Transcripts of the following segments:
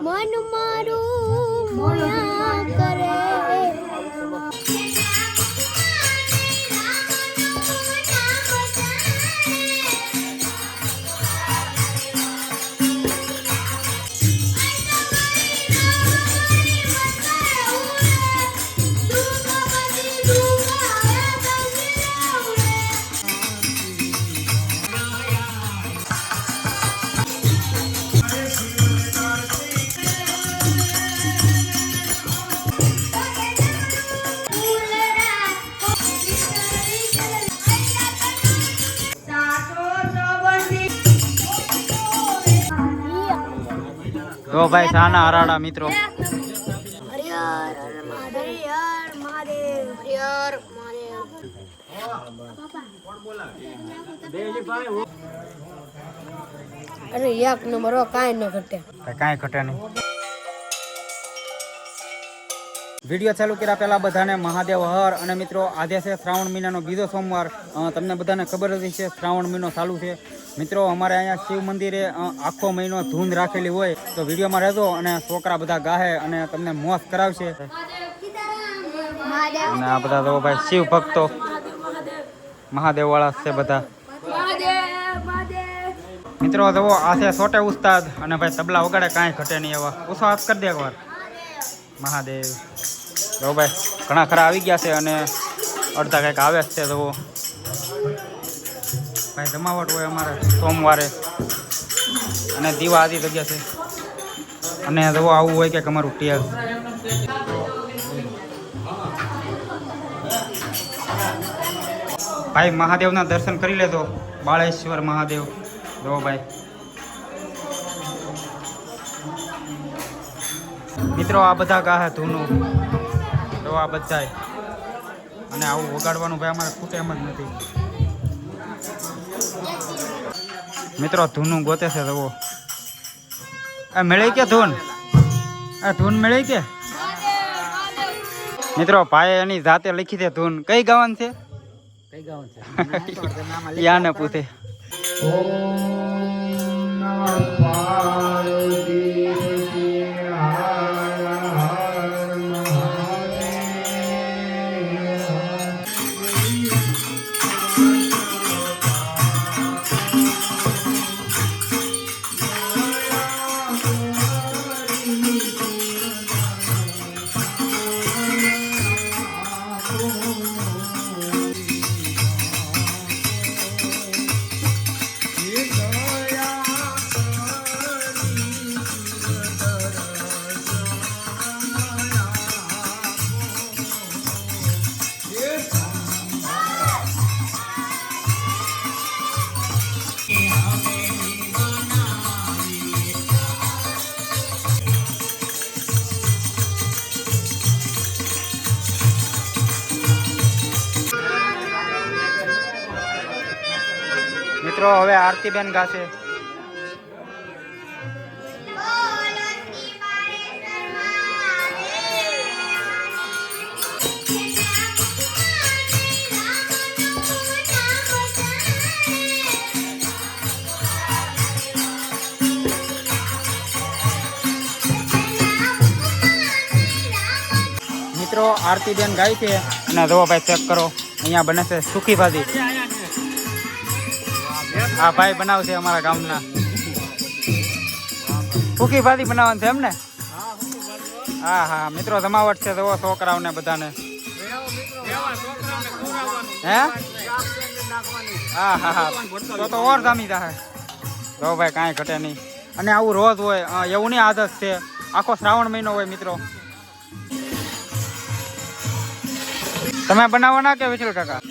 મન મારું મોયા કરે તો ભાઈ સાના હરાડા મિત્રો અરે એક નંબર કાંઈ ન ઘટે કાંઈ ઘટે નહીં. વિડીયો ચાલુ કર્યા પહેલા બધાને મહાદેવ હર. અને મિત્રો આજે છે શ્રાવણ મહિનાનો બીજો સોમવાર. તમને બધાને ખબર જ છે શ્રાવણ મહિનો ચાલુ છે મિત્રો. અમારે અહીંયા શિવ મંદિરે આખો મહિનો ધૂન રાખેલી હોય તો વિડીયોમાં રહેજો અને છોકરા બધા ગાહે અને તમને મોજ કરાવશે. અને આ બધા તો ભાઈ શિવ ભક્તો મહાદેવ વાળા છે બધા મિત્રો. જુઓ આ છે છોટે ઉસ્તાદ અને ભાઈ તબલા વગાડે કાંઈ ઘટે નહીં એવા. ઓછો હાથ કરી દે એકવાર. મહાદેવ જો ભાઈ ઘણા ખરા આવી ગયા છે અને અડધા કંઈક આવે જ છે. તો ભાઈ જમાવટ હોય અમારે સોમવારે અને દીવા આદિ જગ્યા છે. અને જો આવું હોય કે અમારું ટેલ ભાઈ મહાદેવના દર્શન કરી લેતો. બાળેશ્વર મહાદેવ જો ભાઈ મિત્રો આ બધા ગાહે ધૂનું તો આ બધાય. અને આવું વગાડવાનું ભાઈ અમારે ખૂટે એમ જ નથી મિત્રો. ધૂનું ગોતે છે તો આ મળે કે ધૂન આ ધૂન મળે કે મિત્રો. ભાઈ એની જાતે લખી દે ધૂન. કઈ ગાવાનું છે યાને પૂછે. મિત્રો હવે આરતીબેન ગાશે. મિત્રો આરતીબેન ગાય છે અને જો ભાઈ ચેક કરો અહીંયા બને છે સુકી ભાજી. હા ભાઈ બનાવશે અમારા ગામના. સુકી ભાજી બનાવવાનું છે એમ ને? હા હા મિત્રો જમાવટ છે તો છોકરાઓને બધાને. હે હા હા હા તો ઓર જામી જાય. જો ભાઈ કાંઈ ઘટે નહીં. અને આવું રોજ હોય એવું નહીં આદત છે. આખો શ્રાવણ મહિનો હોય મિત્રો. તમે બનાવવાના કે વિઠ્ઠલ કાકા?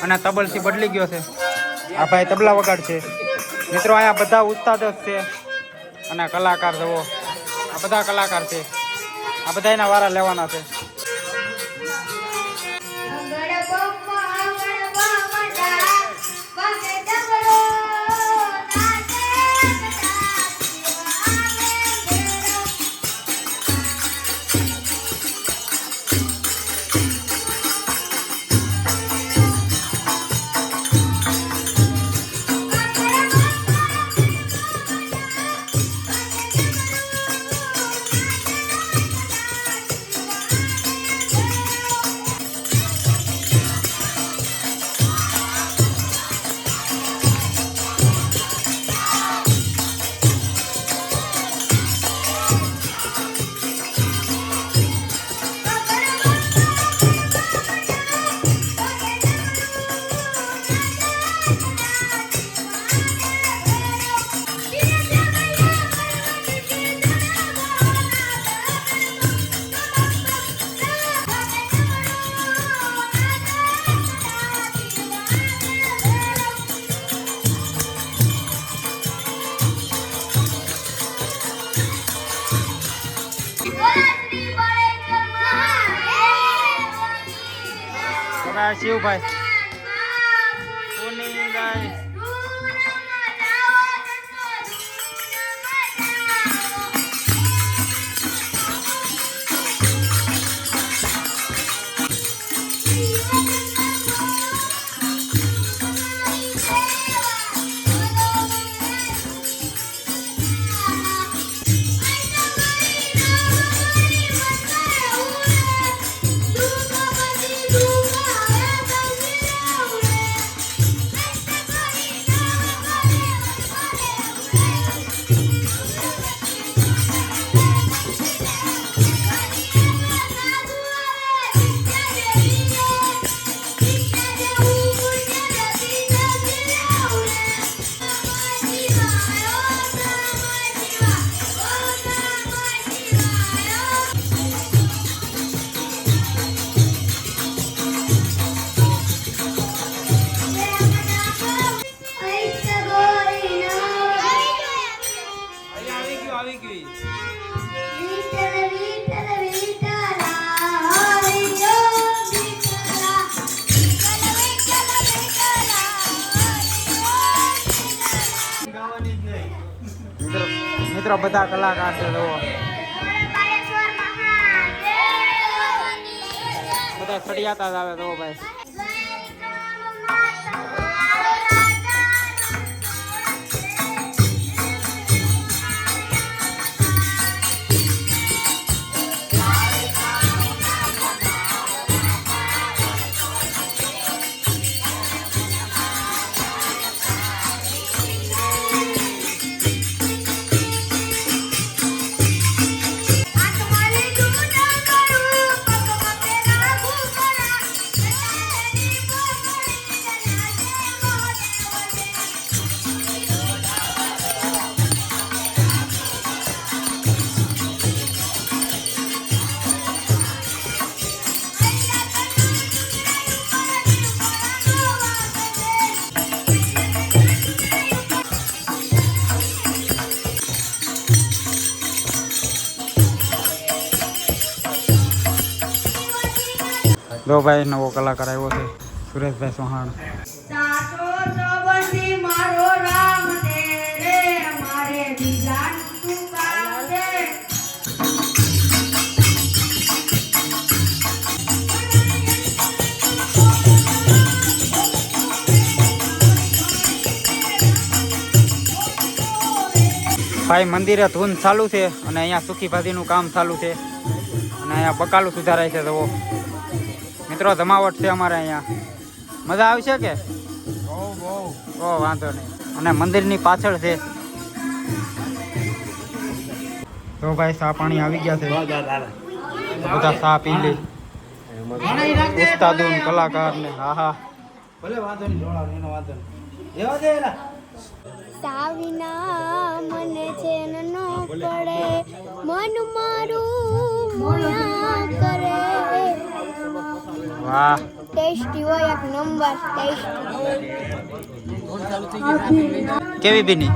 અને તબલથી બદલી ગયો છે. આ ભાઈ તબલા વગાડ છે. મિત્રો અહીંયા બધા ઉસ્તાદ જ છે અને કલાકાર જુઓ, આ બધા કલાકાર છે, આ બધા એના વારા લેવાના છે. શિવભાઈ મિત્રો બધા કલાકાર છે જુઓ, બધા સળિયાતા જ આવે તો ભાઈ. જો ભાઈ નવો કલાકાર આવ્યો છે સુરેશભાઈ ચૌહાણ. ભાઈ મંદિરે ધૂન ચાલુ છે અને અહીંયા સુખી ભાજીનું કામ ચાલુ છે અને અહીંયા બકાલું સુધારાય છે. તો મિત્રો જમાવટ છે અમારે અહીંયા, મજા આવશે કે? બહુ વાંધો નહીં. અને મંદિરની પાછળ છે. તો ભાઈ ચા પાણી આવી ગયા છે, બધા ચા પી લે, ઉસ્તાદો કલાકાર ને. હા હા ભલે વાંધો નહીં, વાંધો નહીં. સાવિના મને છે ન પડે, મન મારું મોયા કરે. વાહ ટેસ્ટી હોય, એક નંબર ટેસ્ટી. કેવી બીની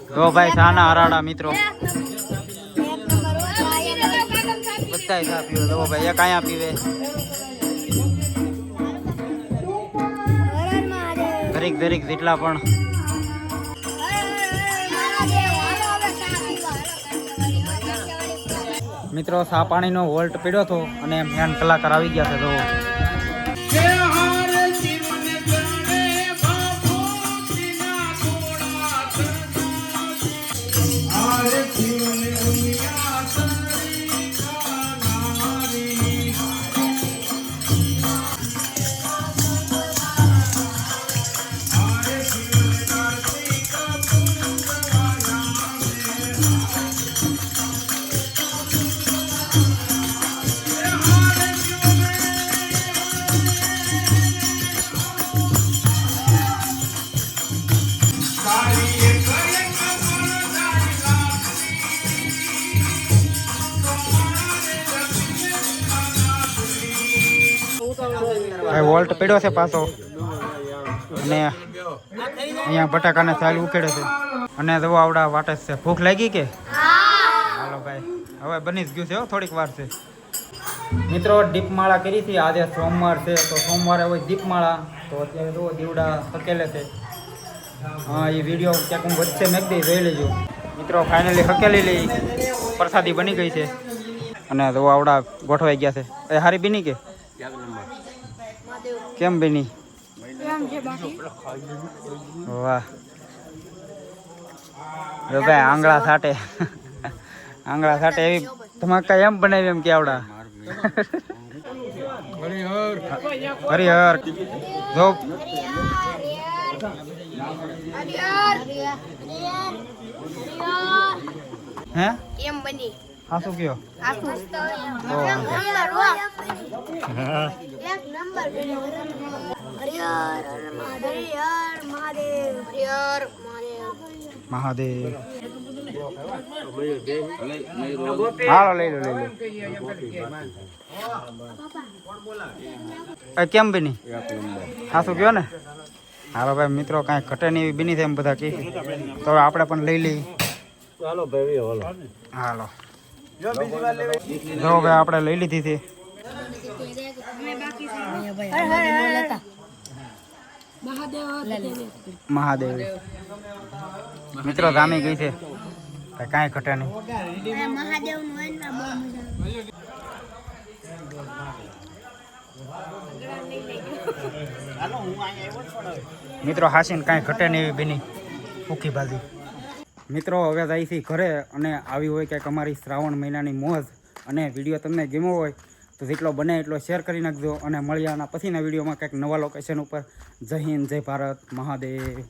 તો ભાઈ સાના હરાડા મિત્રો બધા ચા પીવે તો ભાઈ એક અહીંયા પીવે દરેક દરેક જેટલા પણ મિત્રો સા પાણીનો વોલ્ટ પીડ્યો હતો અને મેન કલાકાર આવી ગયા છે તો વોલ્ટ પડ્યો છે પાછો અને અહીંયા બટાકાને સાલ ઉકેડે છે અને જો આવડા વાટે છે ભૂખ લાગી કે હાલો ભાઈ હવે બની જ ગયું છે થોડીક વાર છે મિત્રો દીપમાળા કરી હતી આજે સોમવાર છે તો સોમવારે હોય દીપમાળા તો અત્યારે જો દીવડા હકેલે છે એ વિડીયો ક્યાંક હું વચ્ચે મેક દઈ જોઈ લેજો મિત્રો ફાઇનલી હકેલી લઈ પ્રસાદી બની ગઈ છે અને જો આવડા ગોઠવાઈ ગયા છે એ હારી બીની કે કેમ બેની વાહ ભાઈ આંગળા સાટે એવી ધમાકા એમ બનાવી એમ કે આવડા હરિહર જો હે કેમ બની હા શું કયો મહાદેવ હાલો લઈ લો કેમ બની હા શું કયો ને હાલો ભાઈ મિત્રો કાંઈ ઘટે નહીં એવી બની થાય એમ બધા કહે તો આપણે પણ લઈ લઈએ હાલો જો ભાઈ આપણે લઈ લીધી હતી મહાદેવ મિત્રો જામી ગઈ છે કાંઈ ઘટે નહીં મિત્રો હાસીને કાંઈ ઘટે નહીં એવી બેની ભૂખી ભાજી મિત્રો હવે જાય છે ઘરે અને આવી હોય કંઈક અમારી શ્રાવણ મહિનાની મોજ અને વિડીયો તમને ગમ્યો હોય તો જેટલો બને એટલો શેર કરી નાખજો અને મળ્યાના પછીના વિડીયોમાં કંઈક નવા લોકેશન ઉપર જય હિન્દ જય ભારત મહાદેવ.